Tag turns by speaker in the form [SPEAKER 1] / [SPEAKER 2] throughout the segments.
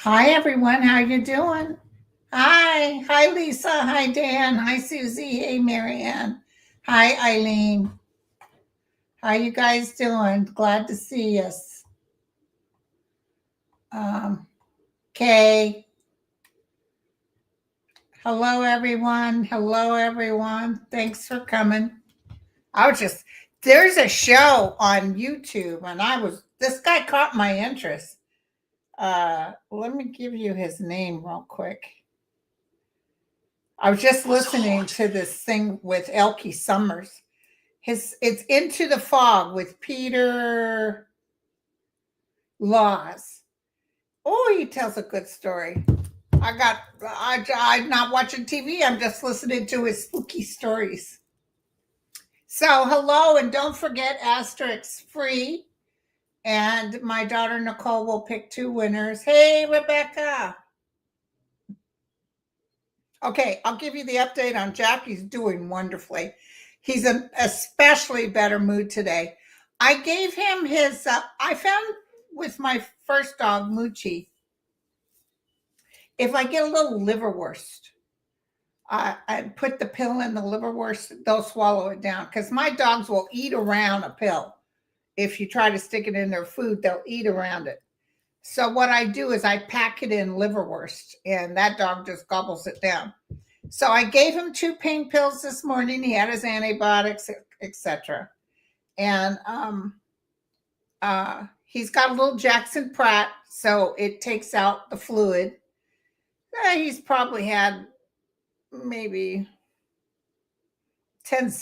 [SPEAKER 1] Hi everyone, how you doing? Hi Lisa, hi Dan, hi Susie, hey Marianne, hi Eileen. How you guys doing? Glad to see us. Um, Kay, hello everyone. Hello everyone. Thanks for coming. There's a show on YouTube, and this guy caught my interest. Let me give you his name real quick. I was just listening to this thing with Elkie Summers. It's Into the Fog with Peter Laws. Oh, he tells a good story. I'm not watching TV. I'm just listening to his spooky stories. So hello, and don't forget Asterix free. And my daughter Nicole will pick 2 winners. Hey, Rebecca. Okay, I'll give you the update on Jack. He's doing wonderfully. He's in especially better mood today. I gave him I found with my first dog, Moochie, if I get a little liverwurst, I put the pill in the liverwurst, they'll swallow it down because my dogs will eat around a pill. If you try to stick it in their food, they'll eat around it. So what I do is I pack it in liverwurst, and that dog just gobbles it down. So I gave him 2 pain pills this morning. He had his antibiotics, etc. And he's got a little Jackson Pratt, so it takes out the fluid. He's probably had maybe 10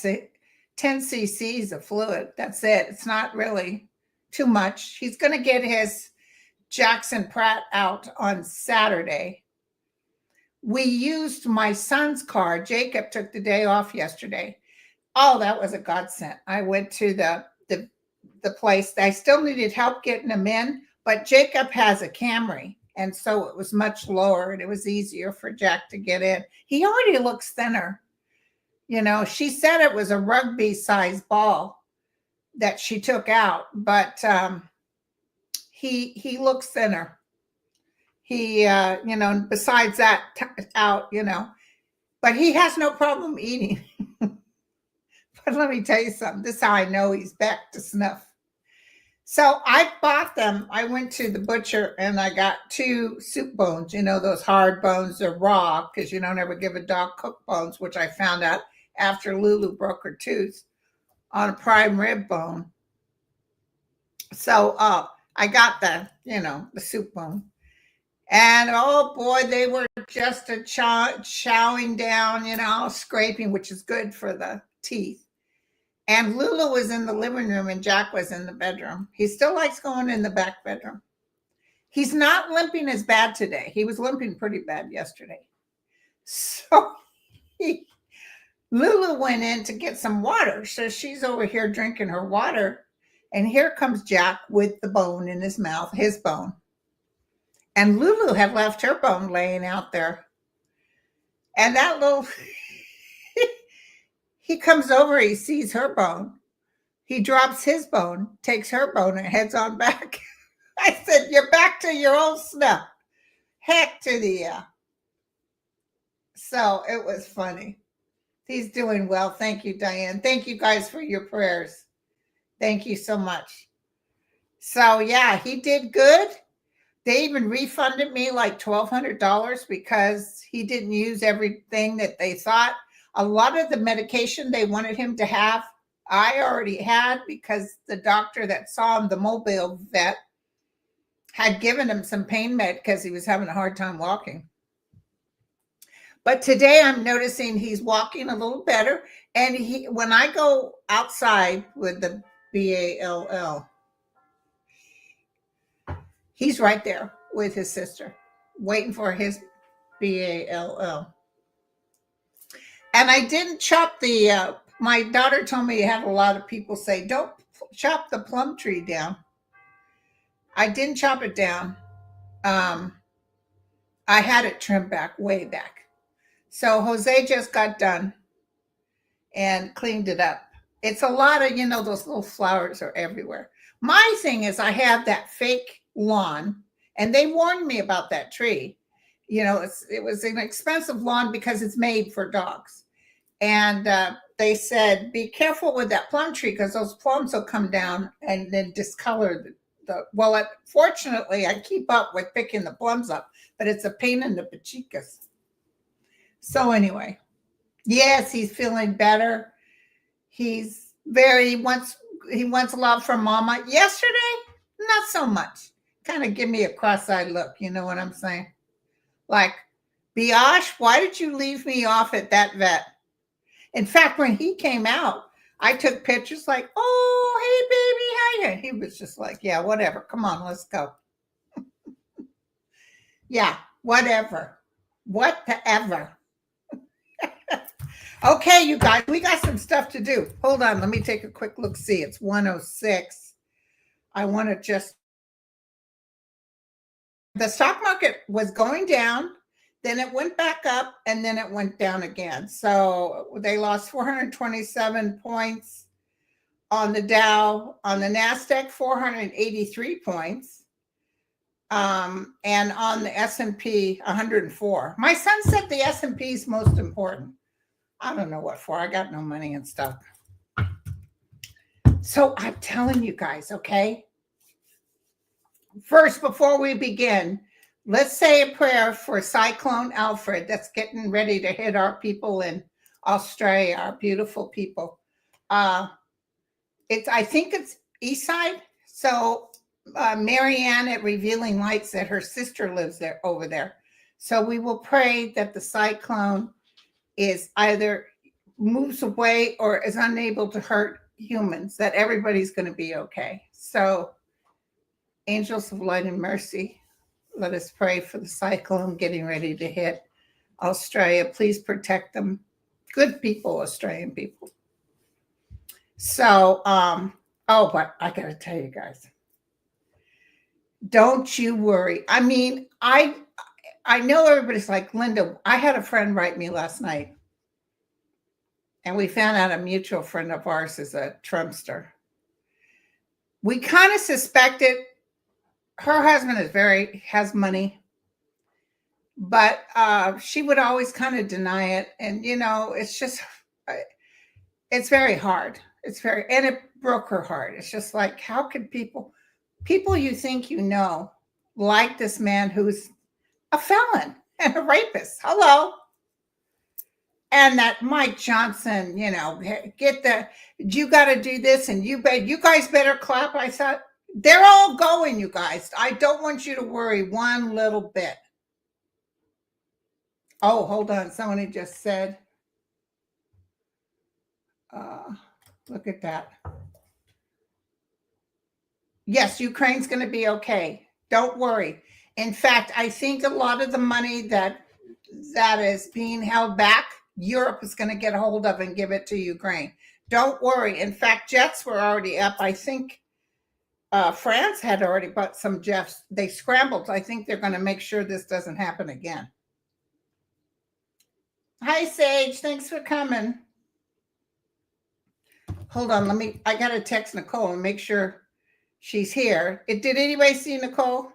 [SPEAKER 1] cc's of fluid. That's it. It's not really too much. He's going to get his Jackson Pratt out on Saturday. We used my son's car. Jacob took the day off yesterday. Oh, that was a godsend. I went to the place. I still needed help getting him in, but Jacob has a Camry, and so it was much lower, and it was easier for Jack to get in. He already looks thinner. You know, she said it was a rugby-sized ball that she took out, but he looks thinner. He, besides that, but he has no problem eating. But let me tell you something. This is how I know he's back to snuff. So I bought them. I went to the butcher and I got 2 soup bones. You know, those hard bones are raw because you don't ever give a dog cooked bones, which I found out after Lulu broke her tooth on a prime rib bone. So I got the soup bone. And oh boy, they were just chowing down, scraping, which is good for the teeth. And Lulu was in the living room and Jack was in the bedroom. He still likes going in the back bedroom. He's not limping as bad today. He was limping pretty bad yesterday. So Lulu went in to get some water. So she's over here drinking her water. And here comes Jack with the bone in his mouth, his bone. And Lulu had left her bone laying out there. And that little, he comes over, he sees her bone. He drops his bone, takes her bone, and heads on back. I said, you're back to your old snuff. Heck to the, So it was funny. He's doing well. Thank you, Diane. Thank you guys for your prayers. Thank you so much. So yeah, he did good. They even refunded me like $1,200 because he didn't use everything that they thought. A lot of the medication they wanted him to have, I already had because the doctor that saw him, the mobile vet, had given him some pain med because he was having a hard time walking. But today I'm noticing he's walking a little better. And when I go outside with the Ball. He's right there with his sister, waiting for his Ball. And I didn't chop the. My daughter told me you had a lot of people say, "Don't chop the plum tree down." I didn't chop it down. Um, I had it trimmed back, way back. So Jose just got done and cleaned it up. It's a lot of, those little flowers are everywhere. My thing is, I have that fake lawn, and they warned me about that tree. It was an expensive lawn because it's made for dogs. And they said, be careful with that plum tree because those plums will come down and then discolor well, fortunately, I keep up with picking the plums up, but it's a pain in the pachicas. So anyway, yes, he's feeling better. He wants love from mama. Yesterday, not so much. Kind of give me a cross-eyed look. You know what I'm saying? Like, Biash, why did you leave me off at that vet? In fact, when he came out, I took pictures like, oh, hey, baby, hi. He was just like, yeah, whatever. Come on, let's go. Yeah, whatever. Whatever. Okay, you guys, we got some stuff to do. Hold on, let me take a quick look. See, it's 1:06. I want to just. The stock market was going down, then it went back up, and then it went down again. So they lost 427 points on the Dow, on the NASDAQ, 483 points, and on the S&P, 104. My son said the S&P is most important. I don't know what for. I got no money and stuff. So I'm telling you guys, okay? First, before we begin, let's say a prayer for Cyclone Alfred that's getting ready to hit our people in Australia, our beautiful people. I think it's East Side. So Marianne at Revealing Lights said her sister lives there over there. So we will pray that the cyclone is either moves away or is unable to hurt humans, that everybody's going to be okay. So angels of light and mercy, let us pray for the cyclone getting ready to hit Australia. Please protect them. Good people, Australian people. So, but I got to tell you guys, don't you worry. I mean, I know everybody's like, Linda, I had a friend write me last night, and we found out a mutual friend of ours is a Trumpster. We kind of suspected her husband has money, but she would always kind of deny it. And, it's just, it's very hard. And it broke her heart. It's just like, how could people you think like this man who's a felon and a rapist? Hello. And that Mike Johnson, you got to do this, and you guys better clap. I thought, they're all going, you guys. I don't want you to worry one little bit. Oh, hold on. Somebody just said, look at that. Yes, Ukraine's going to be okay. Don't worry. In fact, I think a lot of the money that is being held back, Europe is going to get a hold of and give it to Ukraine. Don't worry. In fact, jets were already up. I think France had already bought some jets. They scrambled. I think they're going to make sure this doesn't happen again. Hi, Sage. Thanks for coming. Hold on. I got to text Nicole and make sure she's here. Did anybody see Nicole?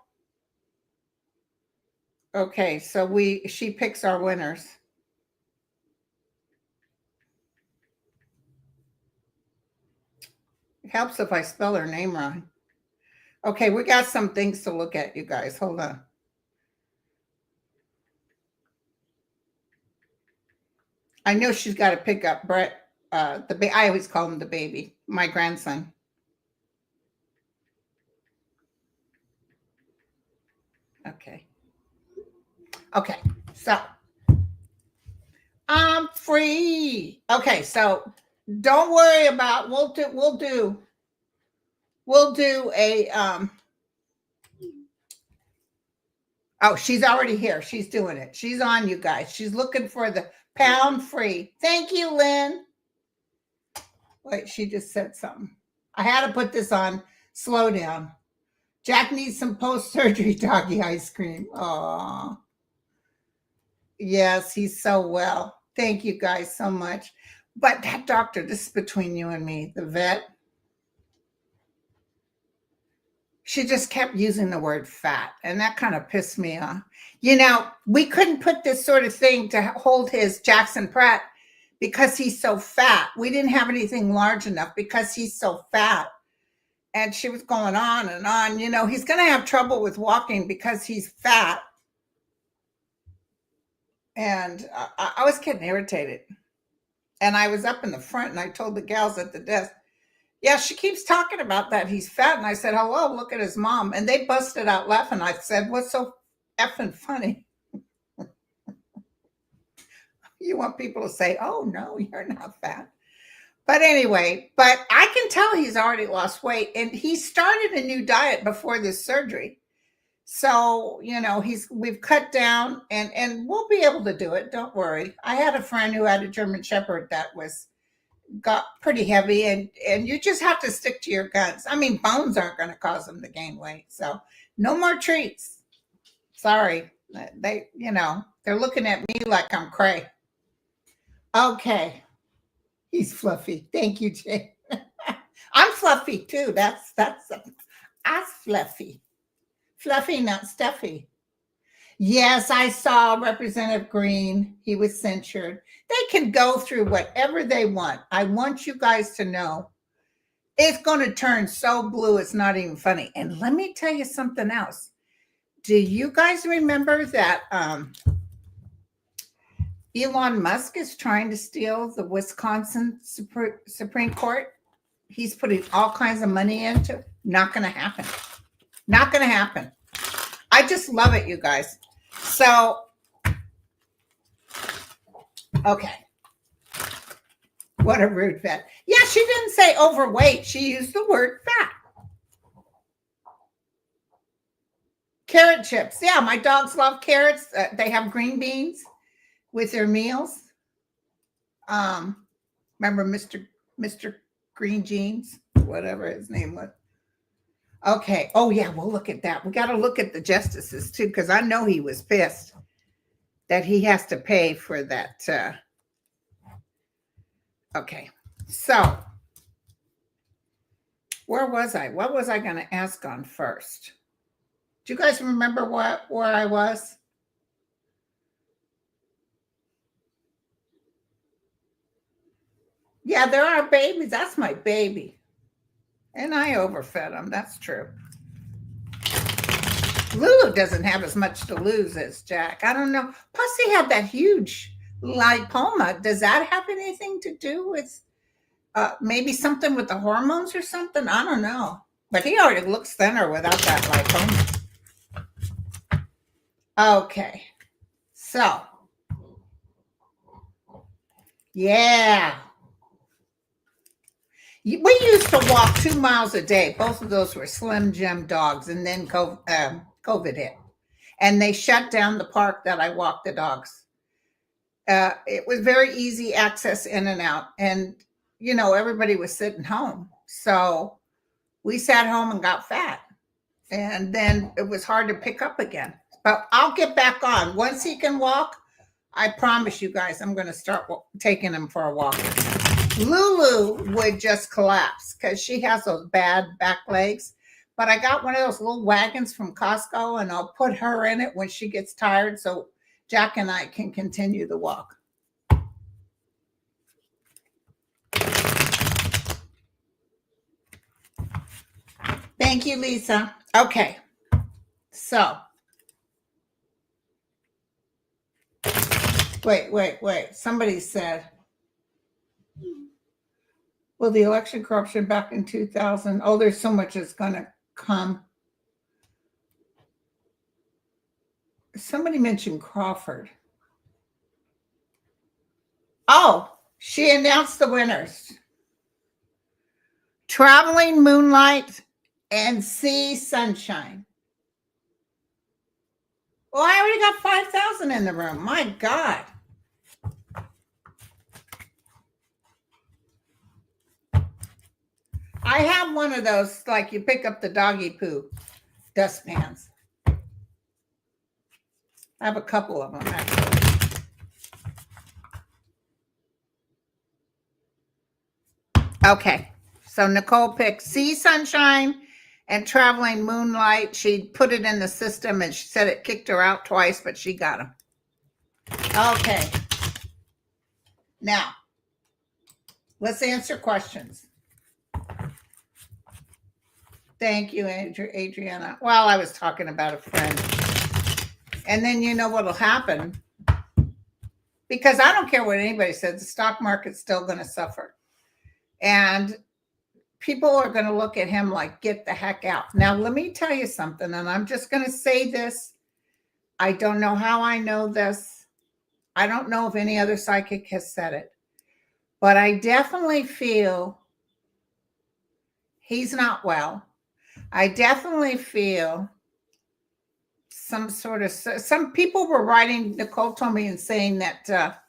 [SPEAKER 1] Okay, so she picks our winners. It helps if I spell her name wrong. Okay, we got some things to look at, you guys. Hold on. I know she's got to pick up Brett. I always call him the baby, my grandson. Okay, so I'm free. Okay, so don't worry about we'll do we'll do a oh, she's already here. She's doing it. She's on, you guys. She's looking for the pound free. Thank you, Lynn. Wait, she just said something. I had to put this on slow down. Jack needs some post-surgery doggy ice cream. Oh, yes, he's so well. Thank you guys so much. But that doctor, this is between you and me, the vet, she just kept using the word fat, and that kind of pissed me off. You know, we couldn't put this sort of thing to hold his Jackson Pratt because he's so fat. We didn't have anything large enough because he's so fat. And she was going on and on. You know, he's going to have trouble with walking because he's fat. And I was getting irritated. And I was up in the front and I told the gals at the desk, yeah, she keeps talking about that. He's fat. And I said, hello, look at his mom. And they busted out laughing. I said, what's so effing funny? You want people to say, oh, no, you're not fat. But anyway, but I can tell he's already lost weight. And he started a new diet before this surgery. So, you know, we've cut down and we'll be able to do it. Don't worry. I had a friend who had a German Shepherd that got pretty heavy, and you just have to stick to your guns. I mean, bones aren't going to cause them to gain weight. So no more treats. Sorry. They're looking at me like I'm cray. Okay. He's fluffy. Thank you, Jay. I'm fluffy too. That's fluffy. Fluffy, not stuffy. Yes, I saw Representative Green. He was censured. They can go through whatever they want. I want you guys to know it's going to turn so blue, it's not even funny. And let me tell you something else. Do you guys remember that Elon Musk is trying to steal the Wisconsin Supreme Court? He's putting all kinds of money into it. Not going to happen. Not going to happen. I just love it, you guys. So, okay. What a rude vet. Yeah, she didn't say overweight. She used the word fat. Carrot chips. Yeah, my dogs love carrots. They have green beans with their meals. Remember Mr. Green Jeans, whatever his name was. Okay. Oh, yeah, we'll look at that. We got to look at the justices, too, because I know he was pissed that he has to pay for that. Okay. So, where was I? What was I going to ask on first? Do you guys remember where I was? Yeah, there are babies. That's my baby. And I overfed him. That's true. Lulu doesn't have as much to lose as Jack. I don't know. Plus, he had that huge lipoma. Does that have anything to do with maybe something with the hormones or something? I don't know. But he already looks thinner without that lipoma. Okay. So, yeah. We used to walk 2 miles a day. Both of those were Slim Jim dogs. And then COVID hit. And they shut down the park that I walked the dogs. It was very easy access in and out. And, you know, everybody was sitting home. So we sat home and got fat. And then it was hard to pick up again. But I'll get back on. Once he can walk, I promise you guys, I'm going to start taking him for a walk. Lulu would just collapse because she has those bad back legs. But I got one of those little wagons from Costco, and I'll put her in it when she gets tired so Jack and I can continue the walk. Thank you, Lisa. Okay. So. Wait. Somebody said, well, the election corruption back in 2000. Oh, there's so much that's going to come. Somebody mentioned Crawford. Oh, she announced the winners. Traveling Moonlight and see sunshine. Well, I already got 5,000 in the room. My God. I have one of those, like you pick up the doggy poo dustpans. I have a couple of them, actually. Okay. So Nicole picked see sunshine and traveling moonlight. She put it in the system and she said it kicked her out twice, but she got them. Okay. Now, let's answer questions. Thank you, Adriana. Well, I was talking about a friend. And then you know what'll happen. Because I don't care what anybody says, the stock market's still going to suffer. And people are going to look at him like, get the heck out. Now, let me tell you something, and I'm just going to say this. I don't know how I know this. I don't know if any other psychic has said it. But I definitely feel he's not well. I definitely feel some people were writing, Nicole told me, and saying that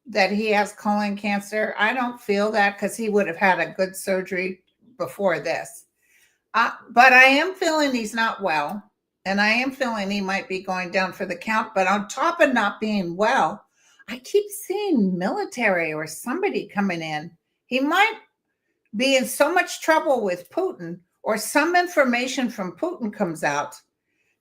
[SPEAKER 1] that he has colon cancer. I don't feel that because he would have had a good surgery before this. But I am feeling he's not well. And I am feeling he might be going down for the count. But on top of not being well, I keep seeing military or somebody coming in. He might be in so much trouble with Putin, or some information from Putin comes out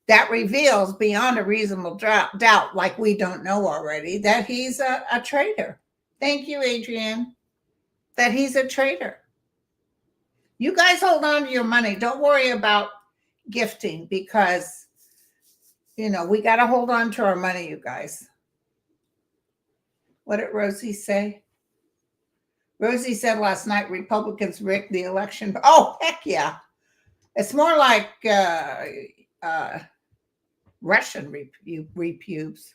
[SPEAKER 1] that reveals beyond a reasonable doubt, like we don't know already, that he's a traitor. Thank you, Adrienne. That he's a traitor. You guys hold on to your money. Don't worry about gifting because, you know, we got to hold on to our money, you guys. What did Rosie say? Rosie said last night Republicans rigged the election. Oh, heck yeah. It's more like Russian repubes.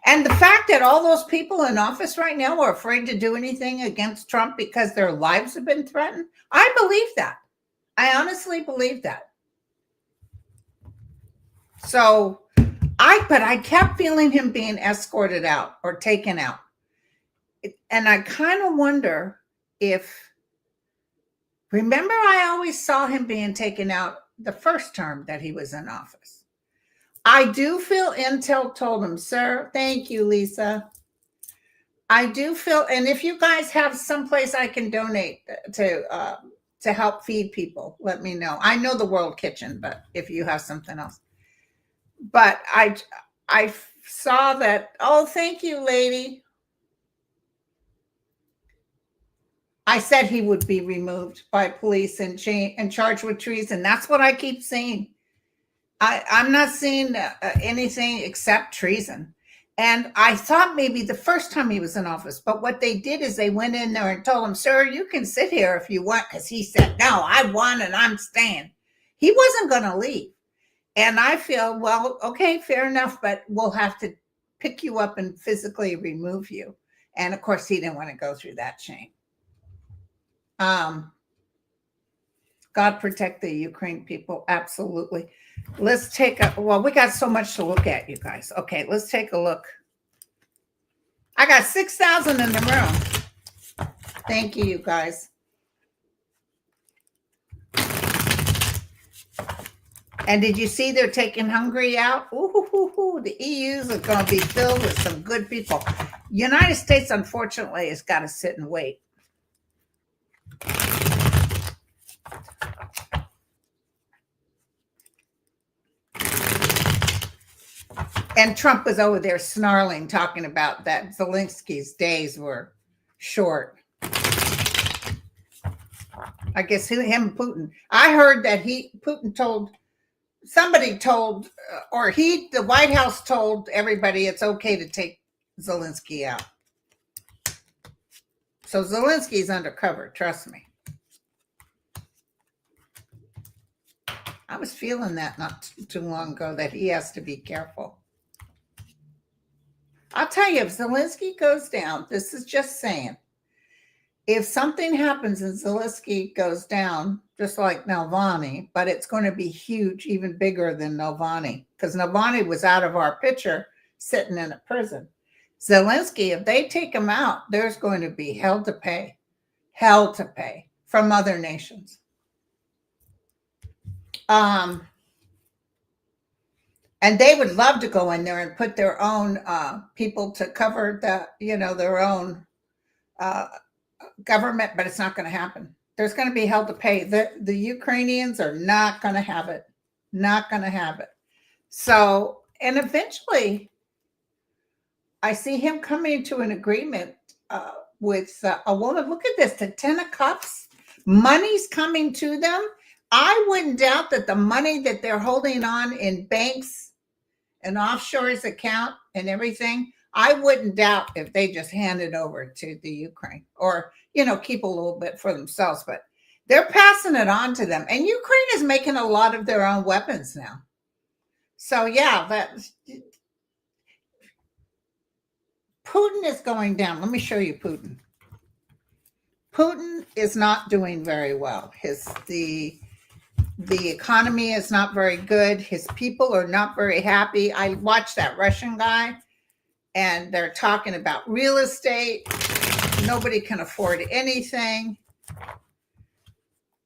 [SPEAKER 1] And the fact that all those people in office right now are afraid to do anything against Trump because their lives have been threatened, I believe that. I honestly believe that. So, but I kept feeling him being escorted out or taken out. And I kind of wonder if, remember, I always saw him being taken out the first term that he was in office. I do feel Intel told him, sir, thank you, Lisa. I do feel, and if you guys have someplace I can donate to help feed people, let me know. I know the World Kitchen, but if you have something else. But I saw that, oh, thank you, lady. I said he would be removed by police and charged with treason. That's what I keep saying. I'm not seeing anything except treason. And I thought maybe the first time he was in office, but what they did is they went in there and told him, sir, you can sit here if you want, because he said, no, I won and I'm staying. He wasn't going to leave. And I feel, well, okay, fair enough, but we'll have to pick you up and physically remove you. And of course, he didn't want to go through that shame. God protect the Ukraine people. Absolutely. Let's take we got so much to look at, you guys. Okay, let's take a look. I got 6,000 in the room. Thank you, you guys. And did you see they're taking Hungary out? Ooh, the EUs are going to be filled with some good people. United States, unfortunately, has got to sit and wait. And Trump was over there snarling, talking about that Zelensky's days were short. I guess him and Putin. I heard that Putin told, the White House told everybody it's okay to take Zelensky out. So Zelensky's undercover, trust me. I was feeling that not too long ago, that he has to be careful. I'll tell you, if Zelensky goes down, this is just saying, if something happens and Zelensky goes down, just like Navalny, but it's going to be huge, even bigger than Navalny, because Navalny was out of our picture sitting in a prison. Zelensky, if they take him out, there's going to be hell to pay from other nations. And they would love to go in there and put their own people to cover their own government, but it's not going to happen. There's going to be hell to pay. The Ukrainians are not going to have it. Not going to have it. So, and eventually, I see him coming to an agreement with a woman. Look at this, the 10 of Cups. Money's coming to them. I wouldn't doubt that the money that they're holding on in banks and offshores account and everything, I wouldn't doubt if they just hand it over to the Ukraine or, keep a little bit for themselves, but they're passing it on to them. And Ukraine is making a lot of their own weapons now. So yeah, Putin is going down. Let me show you Putin. Putin is not doing very well. The economy is not very good. His people are not very happy. I watched that Russian guy, and they're talking about real estate. Nobody can afford anything.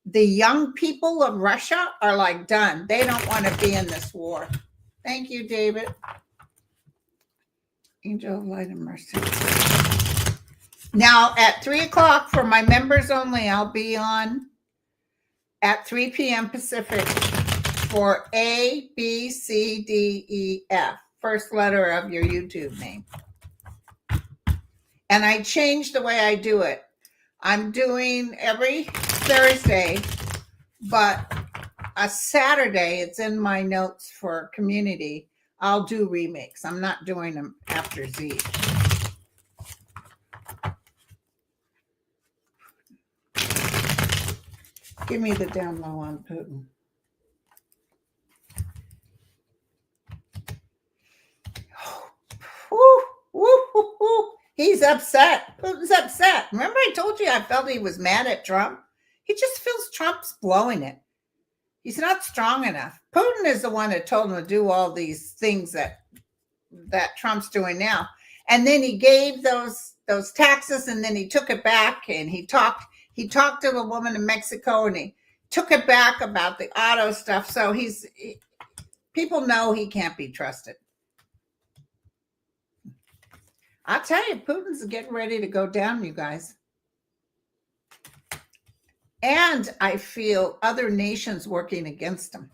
[SPEAKER 1] The young people of Russia are like done. They don't want to be in this war. Thank you, David. Angel of Light and Mercy. Now at 3:00 for my members only, I'll be on at 3 p.m. Pacific for A, B, C, D, E, F. First letter of your YouTube name. And I changed the way I do it. I'm doing every Thursday, but a Saturday, it's in my notes for community, I'll do remakes. I'm not doing them after Z. Give me the down low on Putin. He's upset. Putin's upset. Remember I told you I felt he was mad at Trump? He just feels Trump's blowing it. He's not strong enough. Putin is the one that told him to do all these things that Trump's doing now. And then he gave those taxes, and then he took it back, and he talked to the woman in Mexico, and he took it back about the auto stuff. So people know he can't be trusted. I'll tell you, Putin's getting ready to go down, you guys. And I feel other nations working against him.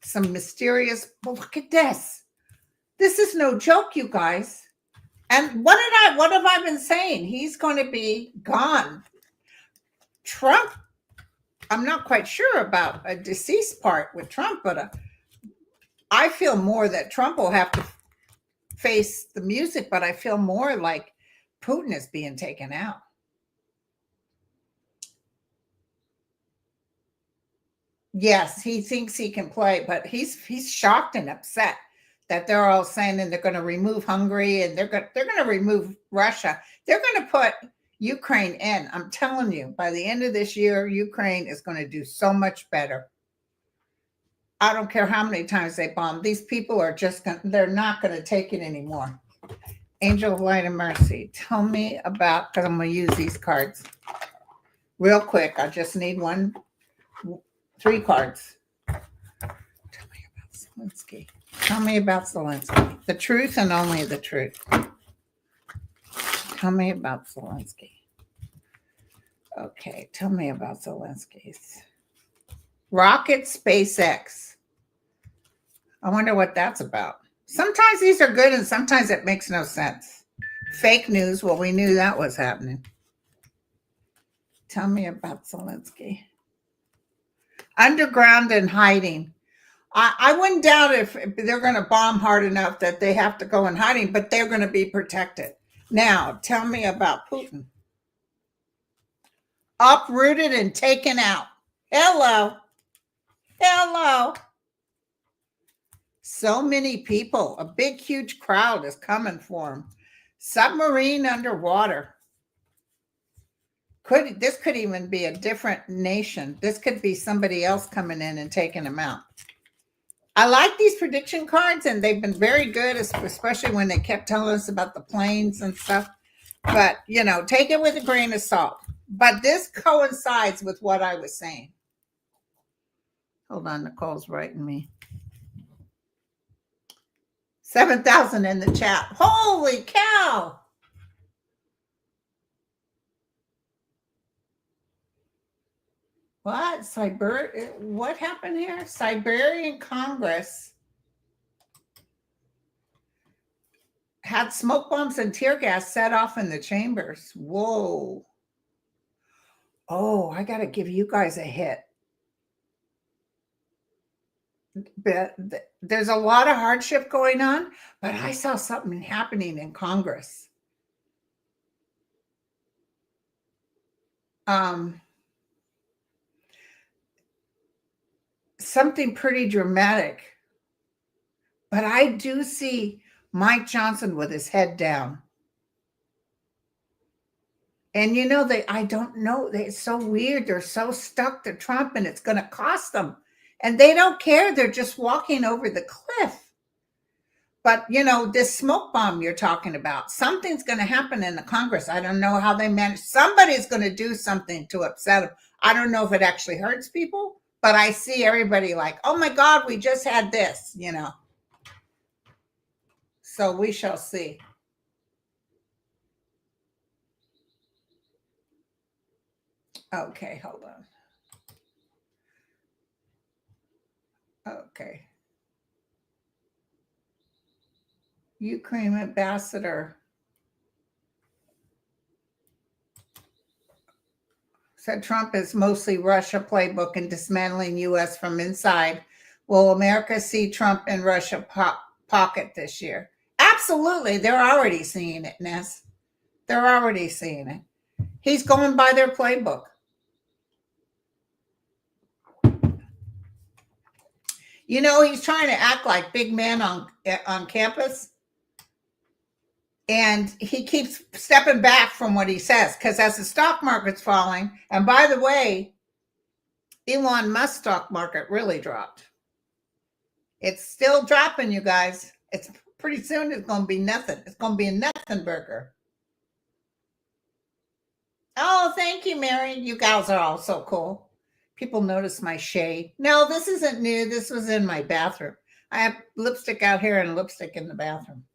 [SPEAKER 1] Some mysterious, well, look at this. This is no joke, you guys. And what have I been saying? He's going to be gone. Trump, I'm not quite sure about a deceased part with Trump, but I feel more that Trump will have to face the music, but I feel more like Putin is being taken out. Yes, he thinks he can play, but he's shocked and upset that they're all saying that they're going to remove Hungary and they're going to remove Russia. They're going to put Ukraine in. I'm telling you, by the end of this year, Ukraine is going to do so much better. I don't care how many times they bomb. These people are they're not going to take it anymore. Angel of Light and Mercy, tell me about, because I'm going to use these cards real quick. I just need 3 cards. Tell me about Zelensky. Tell me about Zelensky. The truth and only the truth. Tell me about Zelensky. Okay, tell me about Zelensky's. Rocket SpaceX. I wonder what that's about. Sometimes these are good and sometimes it makes no sense. Fake news, well, we knew that was happening. Tell me about Zelensky. Underground and hiding. I wouldn't doubt if they're going to bomb hard enough that they have to go in hiding, but they're going to be protected. Now, tell me about Putin. Uprooted and taken out. Hello. So many people, a big, huge crowd is coming for him. Submarine underwater. This could even be a different nation. This could be somebody else coming in and taking them out. I like these prediction cards, and they've been very good, especially when they kept telling us about the planes and stuff. But, take it with a grain of salt. But this coincides with what I was saying. Hold on, Nicole's writing me. 7,000 in the chat. Holy cow! What? What happened here? Siberian Congress had smoke bombs and tear gas set off in the chambers. Whoa. Oh, I got to give you guys a hit. There's a lot of hardship going on, but I saw something happening in Congress. Something pretty dramatic. But I do see Mike Johnson with his head down. And I don't know. It's so weird. They're so stuck to Trump, and it's going to cost them. And they don't care. They're just walking over the cliff. But, this smoke bomb you're talking about, something's going to happen in the Congress. I don't know how they manage. Somebody's going to do something to upset them. I don't know if it actually hurts people, but I see everybody like, oh my God, we just had this, So we shall see. Okay, hold on. Okay. Ukraine ambassador said Trump is mostly Russia playbook and dismantling U.S. from inside. Will America see Trump in Russia pocket this year? Absolutely. They're already seeing it, Ness. They're already seeing it. He's going by their playbook. He's trying to act like big man on campus. And he keeps stepping back from what he says, because as the stock market's falling, and by the way, Elon Musk stock market really dropped. It's still dropping, you guys. It's pretty soon it's going to be nothing. It's going to be a nothing burger. Oh, thank you, Mary. You gals are all so cool. People notice my shade. No, this isn't new. This was in my bathroom. I have lipstick out here and lipstick in the bathroom.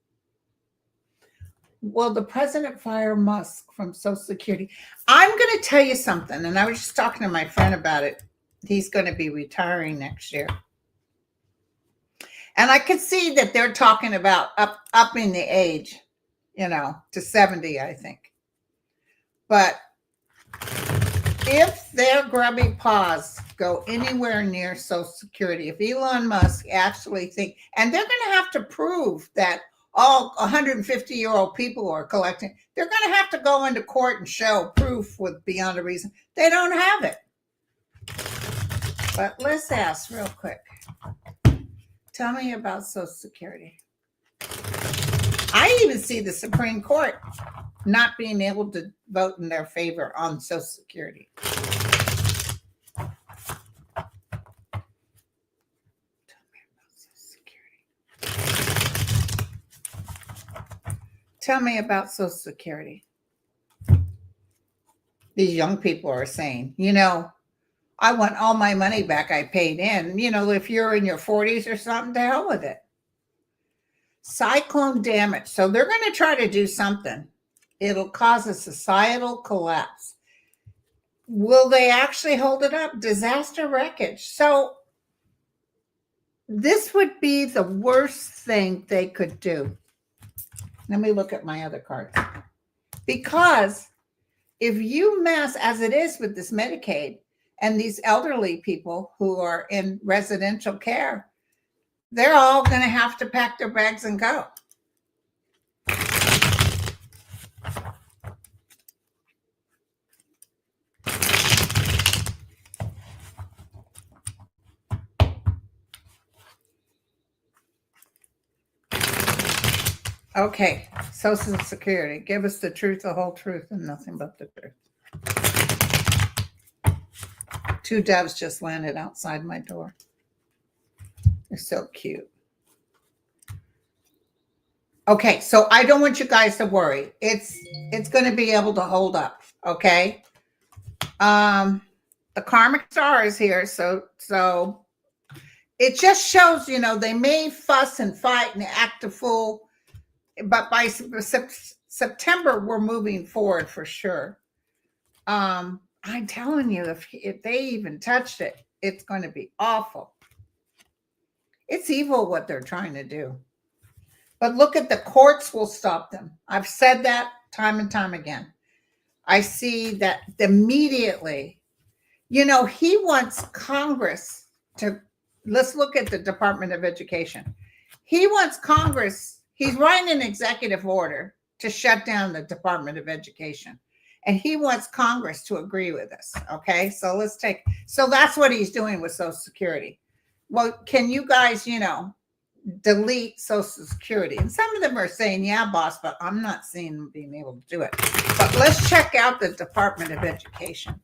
[SPEAKER 1] Will the president fire Musk from Social Security? I'm going to tell you something, and I was just talking to my friend about it. He's going to be retiring next year. And I could see that they're talking about upping the age, to 70, I think. But if their grubby paws go anywhere near Social Security, if Elon Musk actually think, and they're going to have to prove that all 150-year-old people are collecting, they're going to have to go into court and show proof with beyond a reason. They don't have it. But let's ask real quick. Tell me about Social Security. I even see the Supreme Court not being able to vote in their favor on Social Security. Tell me about Social Security. These young people are saying, I want all my money back I paid in. If you're in your 40s or something, to hell with it. Cyclone damage. So they're going to try to do something. It'll cause a societal collapse. Will they actually hold it up? Disaster wreckage. So this would be the worst thing they could do. Let me look at my other cards. Because if you mess, as it is with this Medicaid and these elderly people who are in residential care, they're all going to have to pack their bags and go. Okay, Social Security. Give us the truth, the whole truth, and nothing but the truth. 2 doves just landed outside my door. They're so cute. Okay, so I don't want you guys to worry. It's going to be able to hold up, okay? The karmic star is here, so it just shows, you know, they may fuss and fight and act a fool, but by September we're moving forward for sure. I'm telling you, if they even touched it, it's going to be awful. It's evil what they're trying to do. But look at the courts will stop them. I've said that time and time again. I see that immediately. You know, he wants Congress to, let's look at the Department of Education. He wants Congress, he's writing an executive order to shut down the Department of Education. And he wants Congress to agree with us. Okay, so so that's what he's doing with Social Security. Well, can you guys, you know, delete Social Security? And some of them are saying, yeah, boss, but I'm not seeing them being able to do it. But let's check out the Department of Education.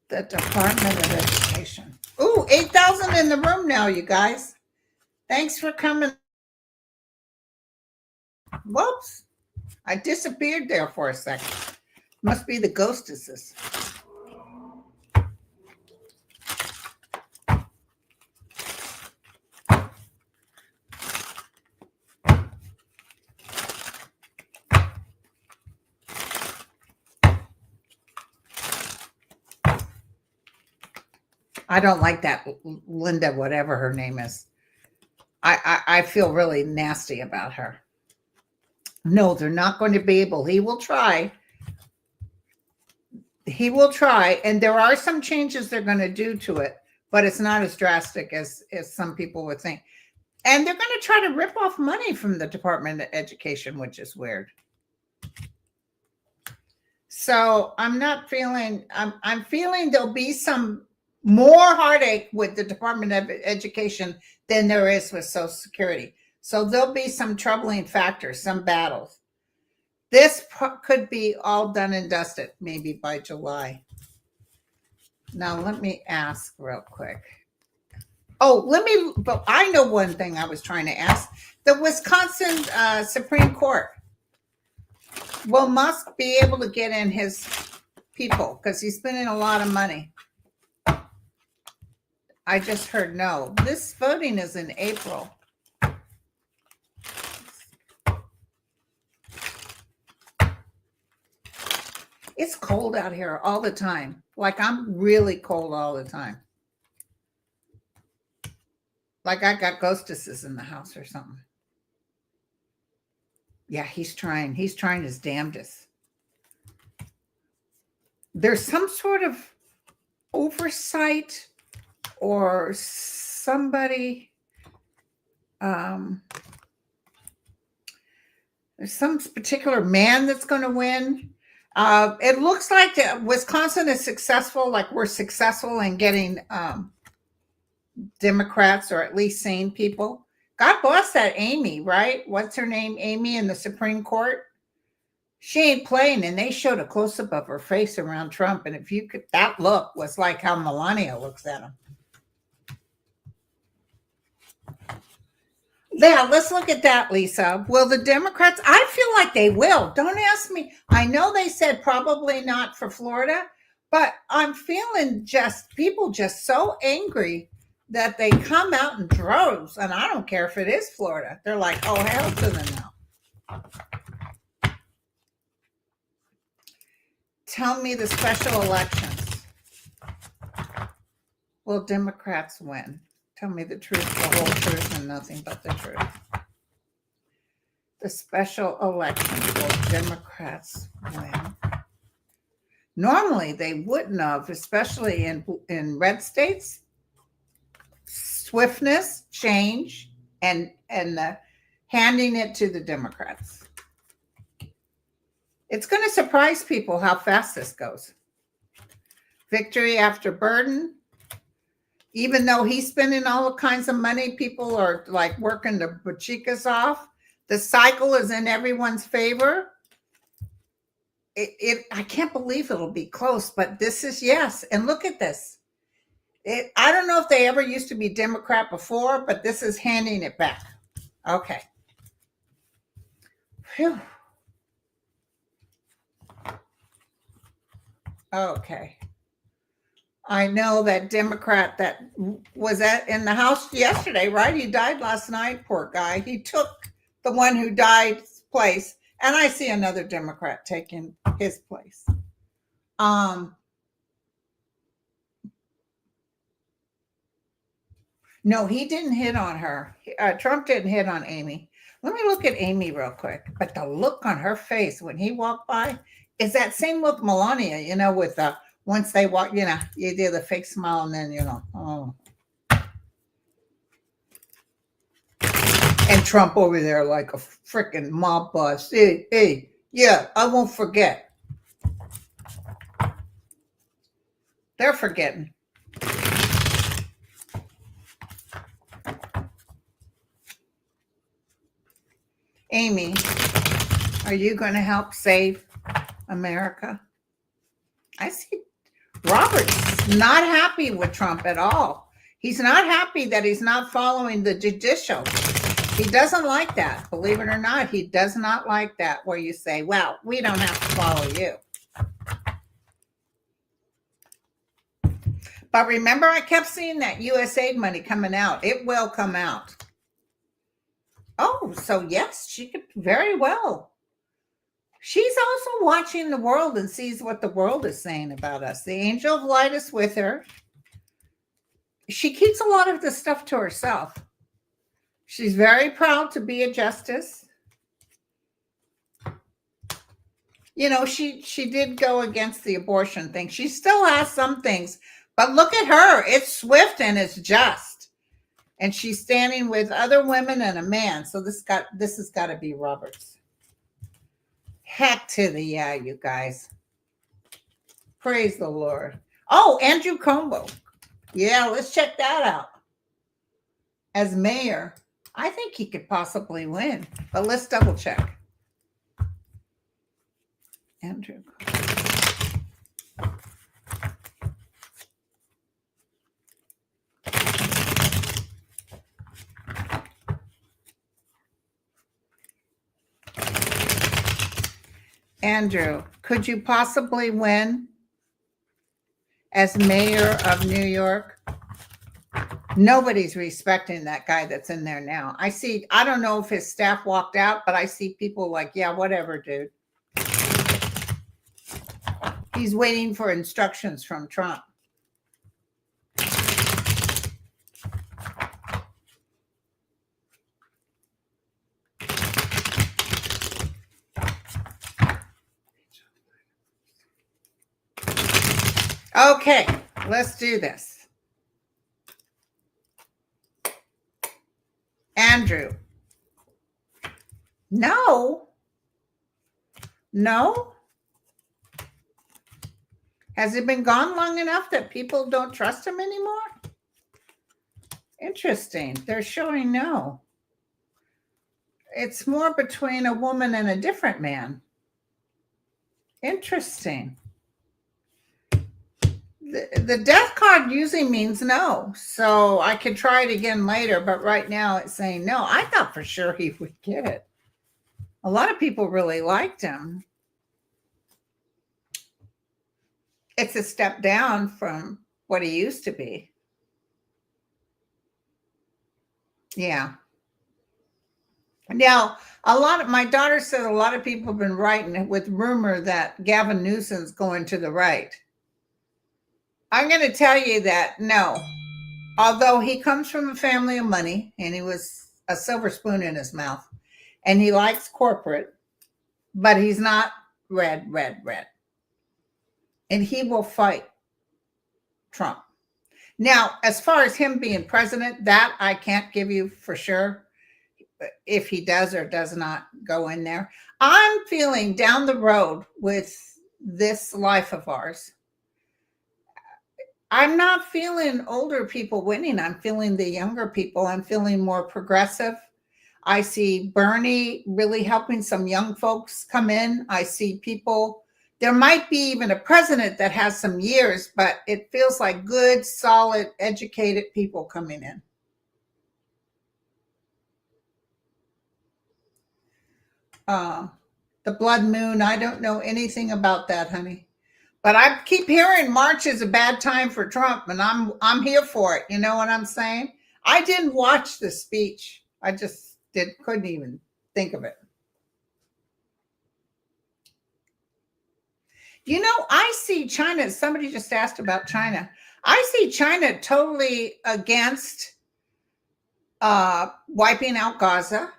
[SPEAKER 1] The Department of Education. Ooh, 8,000 in the room now, you guys. Thanks for coming. Whoops. I disappeared there for a second. Must be the ghostesses. I don't like that Linda, whatever her name is. I feel really nasty about her. No, they're not going to be able. He will try. He will try. And there are some changes they're going to do to it, but it's not as drastic as some people would think. And they're going to try to rip off money from the Department of Education, which is weird. So I'm feeling there'll be some more heartache with the Department of Education than there is with Social Security. So there'll be some troubling factors, some battles. This could be all done and dusted maybe by July. Now, let me ask real quick. But I know one thing I was trying to ask. The Wisconsin Supreme Court. Will Musk be able to get in his people? Because he's spending a lot of money. I just heard no. This voting is in April. It's cold out here all the time. Like I'm really cold all the time. Like I got ghostesses in the house or something. Yeah, he's trying. He's trying his damnedest. There's some sort of oversight or somebody, there's some particular man that's going to win. It looks like Wisconsin is successful, like we're successful in getting Democrats or at least sane people. God bless that Amy, right? What's her name? Amy in the Supreme Court. She ain't playing, and they showed a close-up of her face around Trump. And if you could, that look was like how Melania looks at him. Yeah, let's look at that, Lisa. Will the Democrats? I feel like they will. Don't ask me. I know they said probably not for Florida, but I'm feeling people just so angry that they come out in droves, and I don't care if it is Florida. They're like, oh, hell to the no. Tell me the special elections. Will Democrats win? Tell me the truth, the whole truth, and nothing but the truth. The special elections, will Democrats win? Normally, they wouldn't have, especially in red states. Swiftness, change, and handing it to the Democrats. It's going to surprise people how fast this goes. Victory after burden. Even though he's spending all kinds of money, people are like working their buchikas off. The cycle is in everyone's favor. I can't believe it'll be close, but this is yes. And look at this. I don't know if they ever used to be Democrat before, but this is handing it back. Okay. Phew. Okay. I know that Democrat that was in the House yesterday, right? He died last night, poor guy. He took the one who died's place, and I see another Democrat taking his place. No, he didn't hit on her. Trump didn't hit on Amy. Let me look at Amy real quick. But the look on her face when he walked by is that same look Melania, with the once they walk, you do the fake smile and then, oh. And Trump over there like a freaking mob boss. Hey, yeah, I won't forget. They're forgetting. Amy, are you going to help save America? I see Robert's not happy with Trump at all. He's not happy that he's not following the judicial. He doesn't like that. Believe it or not, he does not like that where you say, well, we don't have to follow you. But remember, I kept seeing that USAID money coming out. It will come out. Oh, so yes, she could very well. She's also watching the world and sees what the world is saying about us. The angel of light is with her. She keeps a lot of this stuff to herself. She's very proud to be a justice. She did go against the abortion thing. She still has some things, but look at her. It's swift and it's just. And she's standing with other women and a man. So this has got to be Roberts. Heck to the yeah, you guys. Praise the Lord. Oh, Andrew Cuomo. Yeah, let's check that out. As mayor, I think he could possibly win. But let's double check. Andrew. Andrew, could you possibly win as mayor of New York? Nobody's respecting that guy that's in there now. I don't know if his staff walked out, but I see people like, yeah, whatever, dude. He's waiting for instructions from Trump. Okay, let's do this. Andrew. No. Has he been gone long enough that people don't trust him anymore? Interesting. They're showing no. It's more between a woman and a different man. Interesting. The death card usually means no. So I could try it again later, but right now it's saying no. I thought for sure he would get it. A lot of people really liked him. It's a step down from what he used to be. Yeah. Now, my daughter said a lot of people have been writing with rumor that Gavin Newsom's going to the right. I'm going to tell you that no, although he comes from a family of money and he was a silver spoon in his mouth and he likes corporate, but he's not red. And he will fight Trump. Now, as far as him being president, that I can't give you for sure if he does or does not go in there. I'm feeling down the road with this life of ours. I'm not feeling older people winning. I'm feeling the younger people. I'm feeling more progressive. I see Bernie really helping some young folks come in. I see people There might be even a president that has some years, but it feels like good, solid, educated people coming in. The blood moon, I don't know anything about that, honey. But I keep hearing March is a bad time for Trump, and I'm here for it. You know what I'm saying? I didn't watch the speech. I just couldn't even think of it. You know, I see China. Somebody just asked about China. I see China totally against wiping out Gaza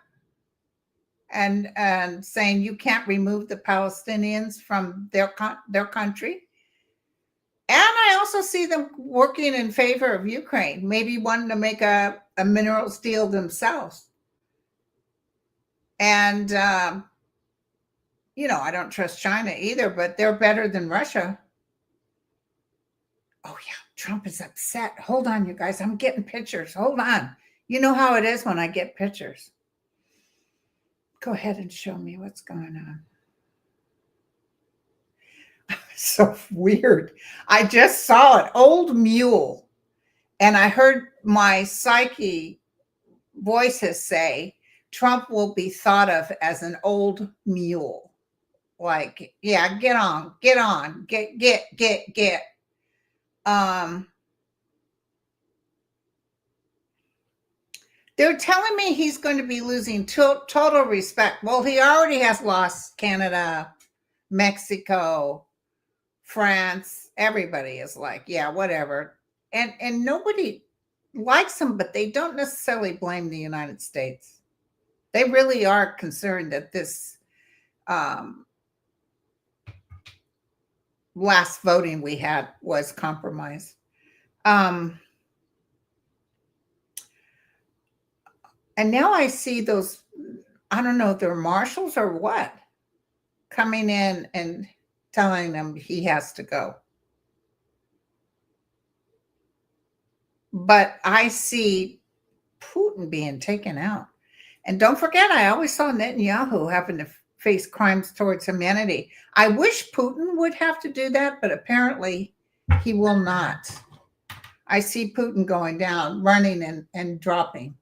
[SPEAKER 1] and saying you can't remove the Palestinians from their country. And I also see them working in favor of Ukraine, maybe wanting to make a minerals deal themselves. And, you know, I don't trust China either, but they're better than Russia. Oh, yeah, Trump is upset. Hold on, you guys. I'm getting pictures. Hold on. You know how it is when I get pictures. Go ahead and show me what's going on. So weird. I just saw it. Old mule. And I heard my psyche voices say Trump will be thought of as an old mule. Like, yeah, get on. They're telling me he's going to be losing total respect. Well, he already has lost Canada, Mexico, France. Everybody is like, yeah, whatever. And nobody likes him, but they don't necessarily blame the United States. They really are concerned that this last voting we had was compromised. And now I see those, I don't know if they're marshals or what, coming in and telling him he has to go. But I see Putin being taken out. And don't forget, I always saw Netanyahu having to face crimes towards humanity. I wish Putin would have to do that, but apparently he will not. I see Putin going down, running and dropping.